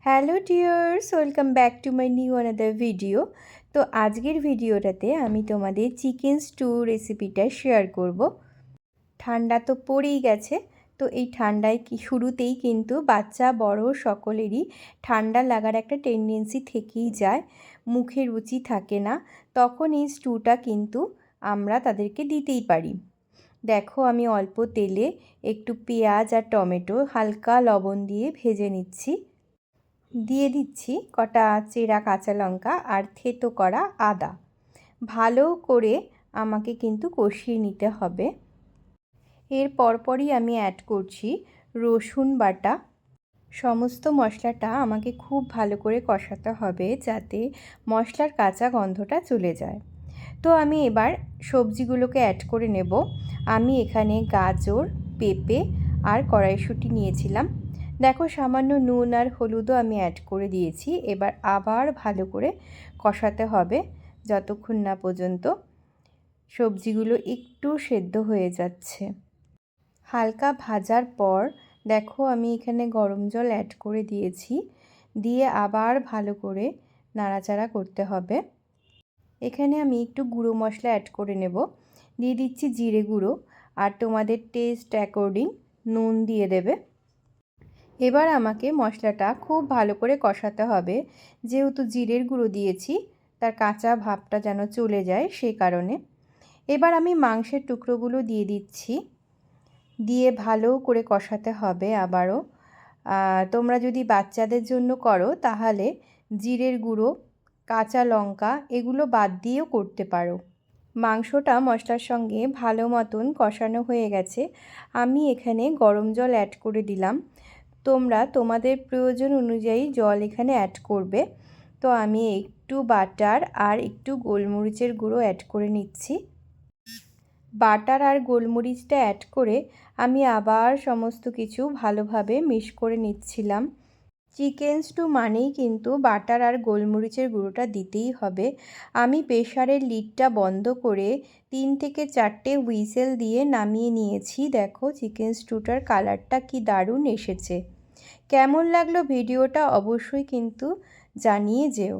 Hello dears, welcome back to my new another video. তো আজকের ভিডিওটাতে আমি তোমাদের চিকেন স্টু রেসিপিটা শেয়ার করব। ঠান্ডা তো পড়েই গেছে, তো এই ঠান্ডায় শুরুতেই কিন্তু বাচ্চা বড় সকলেরই ঠান্ডা লাগার একটা টেন্ডেন্সি থেকেই যায়, মুখে রুচি থাকে না, তখন এই স্টুটা কিন্তু আমরা তাদেরকে দিতেই পারি। দেখো, আমি অল্প তেলে একটু পেঁয়াজ আর টমেটো হালকা লবণ দিয়ে ভেজে নিচ্ছি। দিয়ে দিচ্ছি কটা চেরা কাঁচা লঙ্কা আর থেতো করা আদা। ভালো করে আমাকে কিন্তু কষিয়ে নিতে হবে। এর পরপরই আমি অ্যাড করছি রসুন বাটা। সমস্ত মশলাটা আমাকে খুব ভালো করে কষাতে হবে যাতে মশলার কাঁচা গন্ধটা চলে যায়। তো আমি এবার সবজিগুলোকে অ্যাড করে নেব। আমি এখানে গাজর, পেঁপে আর কড়াইশুঁটি নিয়েছিলাম। দেখো, সামান্য নুন আর হলুদও আমি অ্যাড করে দিয়েছি। এবার আবার ভালো করে কষাতে হবে যতক্ষণ না পর্যন্ত সবজিগুলো একটু সেদ্ধ হয়ে যাচ্ছে। হালকা ভাজার পর দেখো, আমি এখানে গরম জল অ্যাড করে দিয়েছি। দিয়ে আবার ভালো করে নাড়াচাড়া করতে হবে। এখানে আমি একটু গুঁড়ো মশলা অ্যাড করে নেব। দিয়ে দিচ্ছি জিরে গুঁড়ো, আর তোমাদের টেস্ট অ্যাকর্ডিং নুন দিয়ে দেবে। এবার আমাকে মশলাটা খুব ভালো করে কষাতে হবে, যেহেতু জিরের গুঁড়ো দিয়েছি তার কাঁচা ভাবটা যেন চলে যায় সেই কারণে। এবার আমি মাংসের টুকরোগুলো দিয়ে দিচ্ছি, দিয়ে ভালো করে কষাতে হবে আবারও। তোমরা যদি বাচ্চাদের জন্য করো তাহলে জিরের গুঁড়ো, কাঁচা লঙ্কা এগুলো বাদ দিয়েও করতে পারো। মাংসটা মশলার সঙ্গে ভালো মতন কষানো হয়ে গেছে। আমি এখানে গরম জল অ্যাড করে দিলাম। তোমরা তোমাদের প্রয়োজন অনুযায়ী জল এখানে অ্যাড করবে। তো আমি একটু বাটার আর একটু গোলমরিচের গুঁড়ো অ্যাড করে নিচ্ছি। বাটার আর গোলমরিচটা অ্যাড করে আমি আবার সমস্ত কিছু ভালোভাবে মিক্স করে নিচ্ছিলাম। চিকেন স্টু মানেই কিন্তু বাটার আর গোলমরিচের গুঁড়োটা দিতেই হবে। আমি প্রেসারের লিডটা বন্ধ করে 3 থেকে 4টে হুইসেল দিয়ে নামিয়ে নিয়েছি। দেখো, চিকেন স্টুটার কালারটা কি দারুণ এসেছে। কেমন লাগলো ভিডিওটা অবশ্যই কিন্তু জানিয়ে যেও।